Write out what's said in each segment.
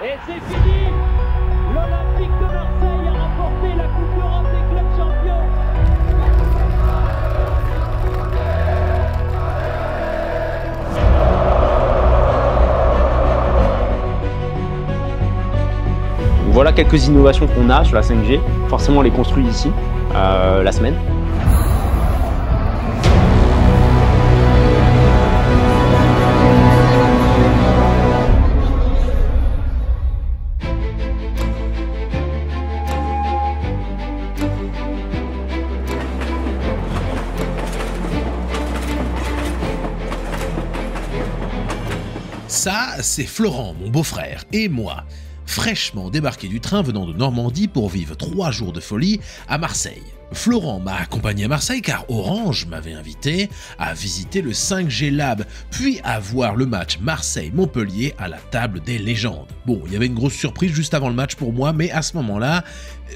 Et c'est fini. L'Olympique de Marseille a remporté la Coupe d'Europe des clubs champions. Voilà quelques innovations qu'on a sur la 5G. Forcément, on les construit ici, la semaine. Ça, c'est Florent, mon beau-frère, et moi, fraîchement débarqué du train venant de Normandie pour vivre 3 jours de folie à Marseille. Florent m'a accompagné à Marseille car Orange m'avait invité à visiter le 5G Lab, puis à voir le match Marseille-Montpellier à la table des légendes. Bon, il y avait une grosse surprise juste avant le match pour moi, mais à ce moment-là,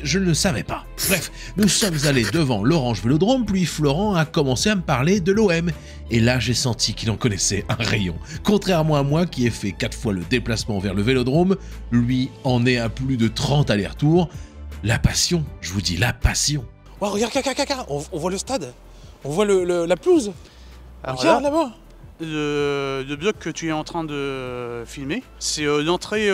je ne le savais pas. Bref, nous sommes allés devant l'Orange Vélodrome, puis Florent a commencé à me parler de l'OM. Et là, j'ai senti qu'il en connaissait un rayon. Contrairement à moi qui ai fait 4 fois le déplacement vers le Vélodrome, lui en est à plus de 30 allers-retours. La passion, je vous dis la passion. Oh, regarde, on voit le stade, on voit la pelouse. Alors regarde là-bas. Le bloc que tu es en train de filmer, c'est l'entrée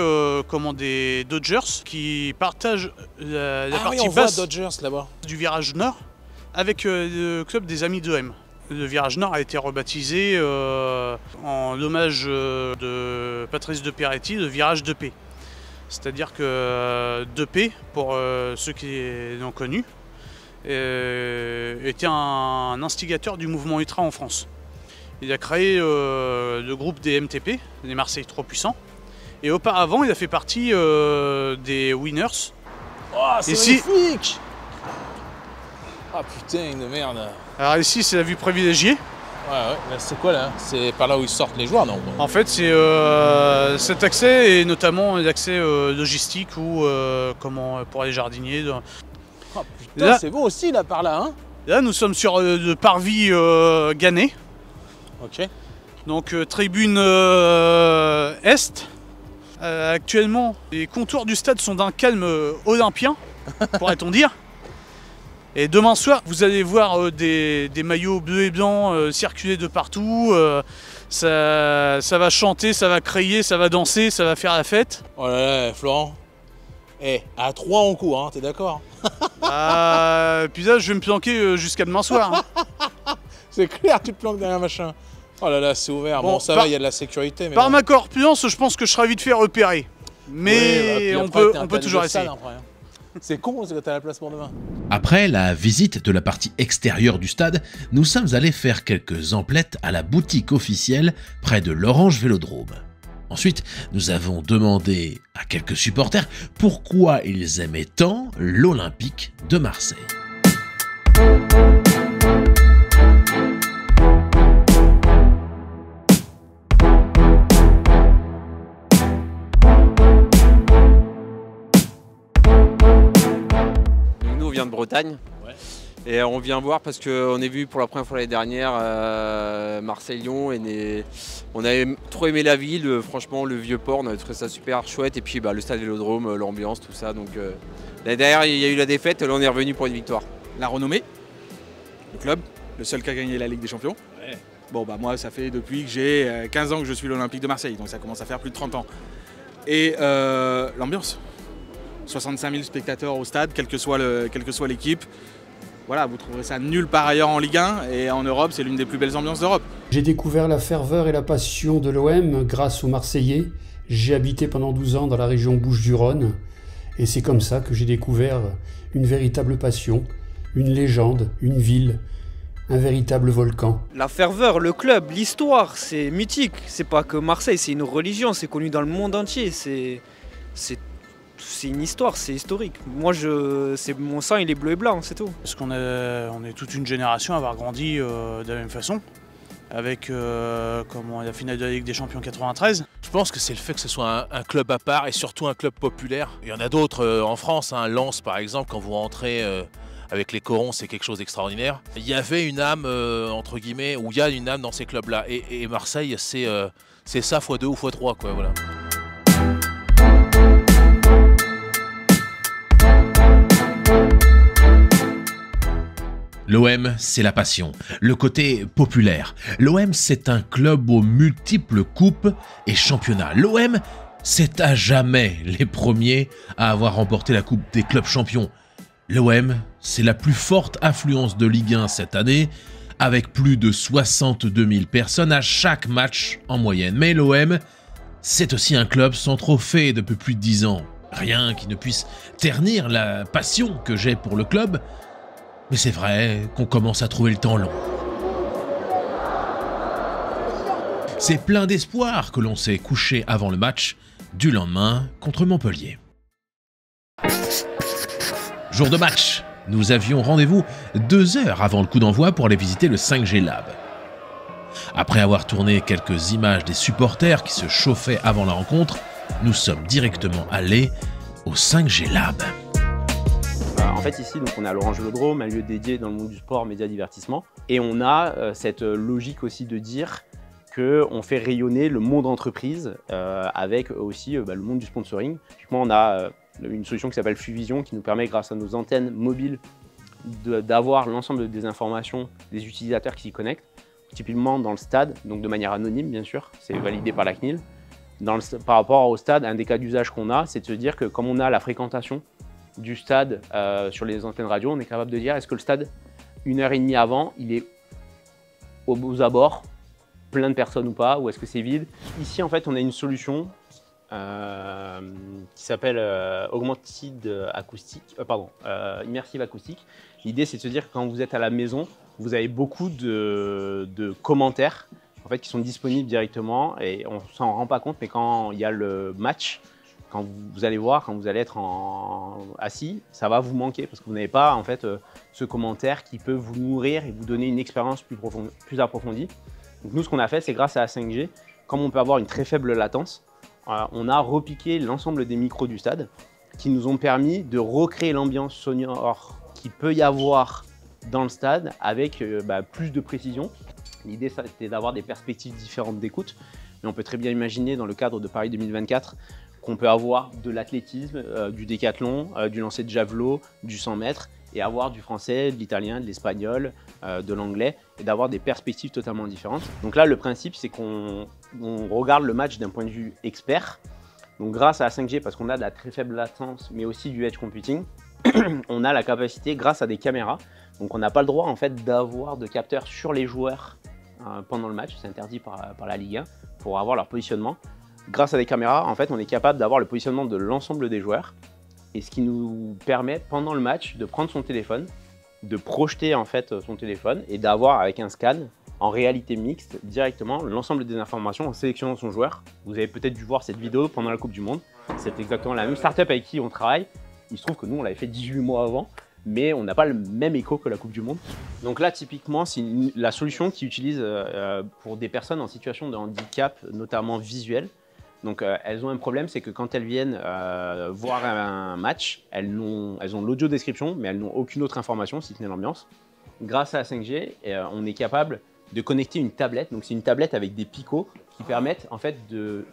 des Dodgers qui partagent la partie on basse voit Dodgers là-bas du virage nord avec le club des Amis de l'OM. Le virage nord a été rebaptisé en l'hommage de Patrice de Peretti, le virage de paix. C'est-à-dire que de paix, pour ceux qui l'ont connu, était un instigateur du mouvement ultra en France. Il a créé le groupe des MTP, les Marseille Trop Puissants, et auparavant il a fait partie des Winners. Oh, c'est magnifique. Ah putain de merde. Alors ici c'est la vue privilégiée. Ouais, c'est quoi là? C'est par là où ils sortent les joueurs, non? En fait c'est cet accès et notamment l'accès logistique ou pour les jardiniers. Oh putain, c'est beau aussi là par là, hein? Là nous sommes sur le parvis Gannet. Ok. Donc tribune Est. Actuellement les contours du stade sont d'un calme olympien, pourrait-on dire. Et demain soir vous allez voir des maillots bleus et blancs circuler de partout. Ça va chanter, ça va crier, ça va danser, ça va faire la fête. Oh là là, Florent. À 3 on court, hein, t'es d'accord? Puis là, je vais me planquer jusqu'à demain soir. Hein. C'est clair, tu te planques derrière un machin. Oh là là, c'est ouvert. Bon, ça va, il y a de la sécurité. Mais par ma corpulence, je pense que je serai vite fait repérer. Mais oui, on peut toujours essayer. C'est con, c'est que t'as la place pour demain. Après la visite de la partie extérieure du stade, nous sommes allés faire quelques emplettes à la boutique officielle près de l'Orange Vélodrome. Ensuite, nous avons demandé à quelques supporters pourquoi ils aimaient tant l'Olympique de Marseille. Nous, on vient de Bretagne. Et on vient voir parce qu'on est venu pour la première fois l'année dernière Marseille-Lyon et on avait trop aimé la ville, franchement le vieux port, on avait trouvé ça super chouette et puis le stade Vélodrome, l'ambiance, tout ça. Donc l'année dernière il y a eu la défaite, là on est revenu pour une victoire. La renommée, le club, le seul qui a gagné la Ligue des Champions. Ouais. Bon bah moi ça fait depuis que j'ai 15 ans que je suis l'Olympique de Marseille, donc ça commence à faire plus de 30 ans. Et l'ambiance, 65 000 spectateurs au stade, quelle que soit l'équipe. Voilà, vous trouverez ça nulle part ailleurs en Ligue 1 et en Europe, c'est l'une des plus belles ambiances d'Europe. J'ai découvert la ferveur et la passion de l'OM grâce aux Marseillais. J'ai habité pendant 12 ans dans la région Bouches-du-Rhône et c'est comme ça que j'ai découvert une véritable passion, une légende, une ville, un véritable volcan. La ferveur, le club, l'histoire, c'est mythique. C'est pas que Marseille, c'est une religion, c'est connu dans le monde entier. C'est une histoire, c'est historique. Moi, mon sang, il est bleu et blanc, c'est tout. Parce qu'on est toute une génération à avoir grandi de la même façon, avec la finale de la Ligue des Champions 93. Je pense que c'est le fait que ce soit un club à part et surtout un club populaire. Il y en a d'autres en France, hein, Lens par exemple, quand vous rentrez avec les corons, c'est quelque chose d'extraordinaire. Il y avait une âme, entre guillemets, ou il y a une âme dans ces clubs-là. Et Marseille, c'est ça x2 ou x3, quoi, voilà. L'OM, c'est la passion, le côté populaire. L'OM, c'est un club aux multiples coupes et championnats. L'OM, c'est à jamais les premiers à avoir remporté la Coupe des clubs champions. L'OM, c'est la plus forte affluence de Ligue 1 cette année, avec plus de 62 000 personnes à chaque match en moyenne. Mais l'OM, c'est aussi un club sans trophée depuis plus de 10 ans. Rien qui ne puisse ternir la passion que j'ai pour le club. Mais c'est vrai qu'on commence à trouver le temps long. C'est plein d'espoir que l'on s'est couché avant le match du lendemain contre Montpellier. Jour de match, nous avions rendez-vous 2 heures avant le coup d'envoi pour aller visiter le 5G Lab. Après avoir tourné quelques images des supporters qui se chauffaient avant la rencontre, nous sommes directement allés au 5G Lab. En fait ici donc on est à l'Orange Vélodrome, un lieu dédié dans le monde du sport, médias, divertissement. Et on a cette logique aussi de dire qu'on fait rayonner le monde entreprise avec aussi le monde du sponsoring. Typiquement on a une solution qui s'appelle Fuvision qui nous permet grâce à nos antennes mobiles d'avoir l'ensemble des informations des utilisateurs qui s'y connectent. Typiquement dans le stade, donc de manière anonyme bien sûr, c'est validé par la CNIL. Par rapport au stade, un des cas d'usage qu'on a, c'est de se dire que comme on a la fréquentation du stade sur les antennes radio, on est capable de dire est-ce que le stade, 1h30 avant, il est aux abords, plein de personnes ou pas, ou est-ce que c'est vide. Ici, en fait, on a une solution qui s'appelle Immersive Acoustique. L'idée, c'est de se dire que quand vous êtes à la maison, vous avez beaucoup de commentaires en fait, qui sont disponibles directement et on ne s'en rend pas compte, mais quand il y a le match, quand vous allez voir, quand vous allez être assis, ça va vous manquer parce que vous n'avez pas en fait, ce commentaire qui peut vous nourrir et vous donner une expérience plus approfondie. Donc nous, ce qu'on a fait, c'est grâce à la 5G, comme on peut avoir une très faible latence, on a repiqué l'ensemble des micros du stade qui nous ont permis de recréer l'ambiance sonore qu'il peut y avoir dans le stade avec plus de précision. L'idée, c'était d'avoir des perspectives différentes d'écoute, mais on peut très bien imaginer dans le cadre de Paris 2024 qu'on peut avoir de l'athlétisme, du décathlon, du lancer de javelot, du 100 mètres, et avoir du français, de l'italien, de l'espagnol, de l'anglais, et d'avoir des perspectives totalement différentes. Donc là, le principe, c'est qu'on regarde le match d'un point de vue expert. Donc grâce à la 5G, parce qu'on a de la très faible latence, mais aussi du edge computing, on a la capacité, grâce à des caméras, donc on n'a pas le droit en fait d'avoir de capteurs sur les joueurs pendant le match, c'est interdit par la Ligue 1, pour avoir leur positionnement. Grâce à des caméras, en fait, on est capable d'avoir le positionnement de l'ensemble des joueurs, et ce qui nous permet pendant le match de prendre son téléphone, de projeter en fait son téléphone et d'avoir avec un scan en réalité mixte directement l'ensemble des informations en sélectionnant son joueur. Vous avez peut-être dû voir cette vidéo pendant la Coupe du Monde. C'est exactement la même startup avec qui on travaille. Il se trouve que nous, on l'avait fait 18 mois avant, mais on n'a pas le même écho que la Coupe du Monde. Donc là, typiquement, c'est la solution qu'ils utilisent pour des personnes en situation de handicap, notamment visuel. Donc elles ont un problème, c'est que quand elles viennent voir un match, elles ont l'audio description, mais elles n'ont aucune autre information, si ce n'est l'ambiance. Grâce à la 5G, on est capable de connecter une tablette. Donc c'est une tablette avec des picots qui permettent en fait de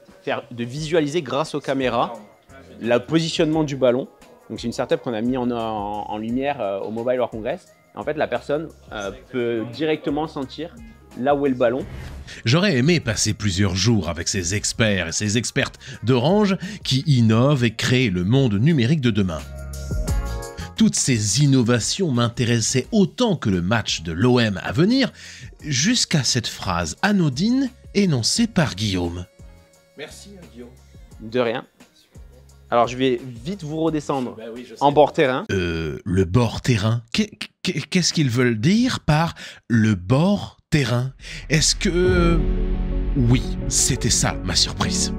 visualiser grâce aux caméras le positionnement du ballon. Donc c'est une startup qu'on a mis en lumière au Mobile World Congress. En fait, la personne peut directement sentir là où est le ballon. J'aurais aimé passer plusieurs jours avec ces experts et ces expertes d'Orange qui innovent et créent le monde numérique de demain. Toutes ces innovations m'intéressaient autant que le match de l'OM à venir, jusqu'à cette phrase anodine énoncée par Guillaume. Merci Guillaume. De rien. Alors je vais vite vous redescendre en bord terrain. Le bord terrain, qu'est-ce qu'ils veulent dire par le bord terrain? Est-ce que... Oui, c'était ça ma surprise.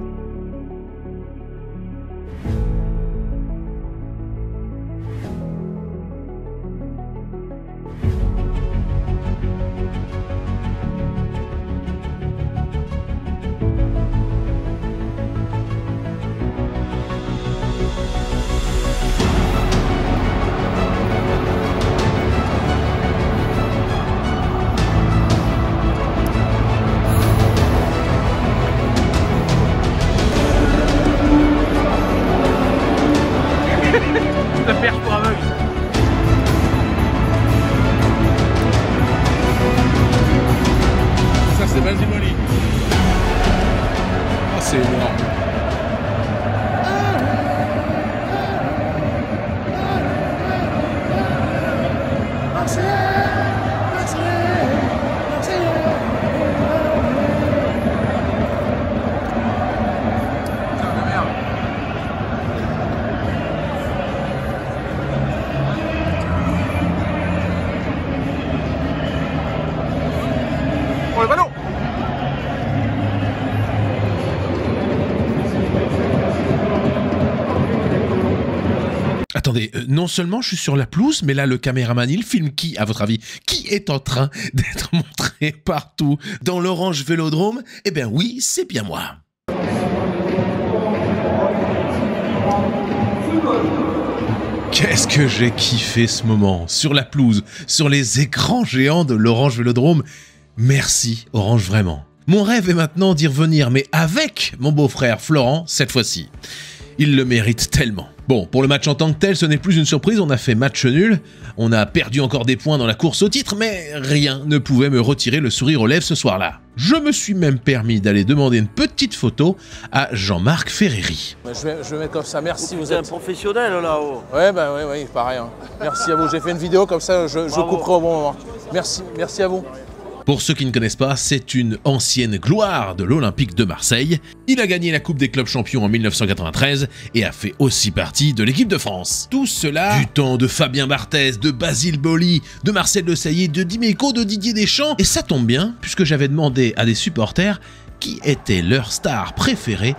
attendez, non seulement je suis sur la pelouse, mais là le caméraman il filme qui, à votre avis? Qui est en train d'être montré partout dans l'Orange Vélodrome? Eh bien oui, c'est bien moi. Qu'est-ce que j'ai kiffé ce moment, sur la pelouse, sur les écrans géants de l'Orange Vélodrome. Merci Orange, vraiment. Mon rêve est maintenant d'y revenir, mais avec mon beau-frère Florent cette fois-ci. Il le mérite tellement. Bon, pour le match en tant que tel, ce n'est plus une surprise, on a fait match nul, on a perdu encore des points dans la course au titre, mais rien ne pouvait me retirer le sourire aux lèvres ce soir-là. Je me suis même permis d'aller demander une petite photo à Jean-Marc Ferreri. Je vais mettre comme ça, merci, vous êtes êtes... un professionnel là-haut. Ouais, bah ouais, pareil. Hein. Merci à vous, j'ai fait une vidéo comme ça, je couperai au bon moment. Merci à vous. Pour ceux qui ne connaissent pas, c'est une ancienne gloire de l'Olympique de Marseille. Il a gagné la Coupe des clubs champions en 1993 et a fait aussi partie de l'équipe de France. Tout cela du temps de Fabien Barthez, de Basile Boli, de Marcel Desailly, de Dimeco, de Didier Deschamps. Et ça tombe bien, puisque j'avais demandé à des supporters qui était leur star préférée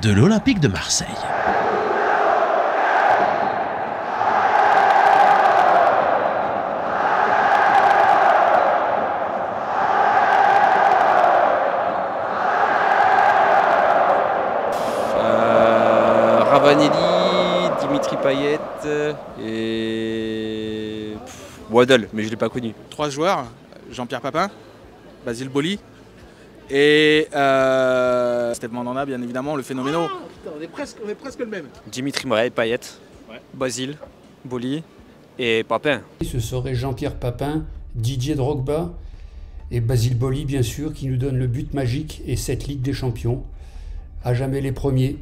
de l'Olympique de Marseille. Ravanelli, Dimitri Payet et Waddle, mais je ne l'ai pas connu. 3 joueurs, Jean-Pierre Papin, Basile Boli et Steve Mandanda, bien évidemment, le phénoménal. On est presque le même. Dimitri Payet, Basile, Boli et Papin. Ce serait Jean-Pierre Papin, Didier Drogba et Basile Boli, bien sûr, qui nous donne le but magique et cette Ligue des Champions. À jamais les premiers.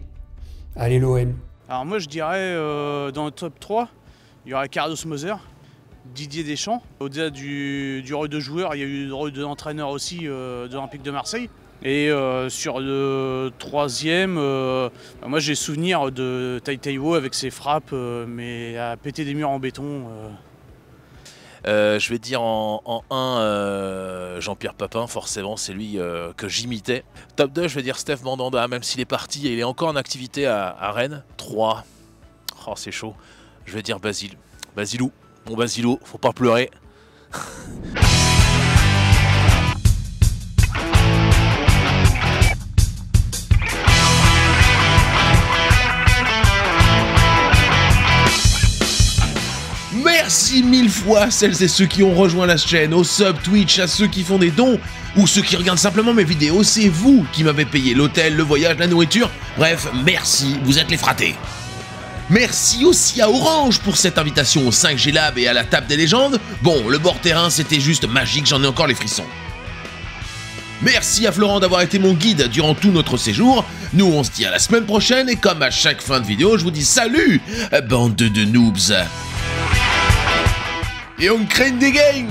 Allez l'OM. Alors moi je dirais dans le top 3, il y aurait Carlos Moser, Didier Deschamps. Au-delà du rôle de joueur, il y a eu le rôle de l'entraîneur aussi de l'Olympique de Marseille. Et sur le troisième, moi j'ai souvenir de Taiteiwo avec ses frappes, mais à péter des murs en béton. Je vais dire en 1, Jean-Pierre Papin, forcément, c'est lui que j'imitais. Top 2, je vais dire Steve Mandanda, même s'il est parti et il est encore en activité à Rennes. 3, oh, c'est chaud, je vais dire Basile. Basilou, mon Basilou, faut pas pleurer. Merci 1000 fois à celles et ceux qui ont rejoint la chaîne, au sub Twitch, à ceux qui font des dons, ou ceux qui regardent simplement mes vidéos, c'est vous qui m'avez payé l'hôtel, le voyage, la nourriture, bref, merci, vous êtes les fratés. Merci aussi à Orange pour cette invitation au 5G Lab et à la table des légendes. Bon, le bord terrain c'était juste magique, j'en ai encore les frissons. Merci à Florent d'avoir été mon guide durant tout notre séjour. Nous on se dit à la semaine prochaine et comme à chaque fin de vidéo, je vous dis salut, bande de noobs. Et on craigne des gangs.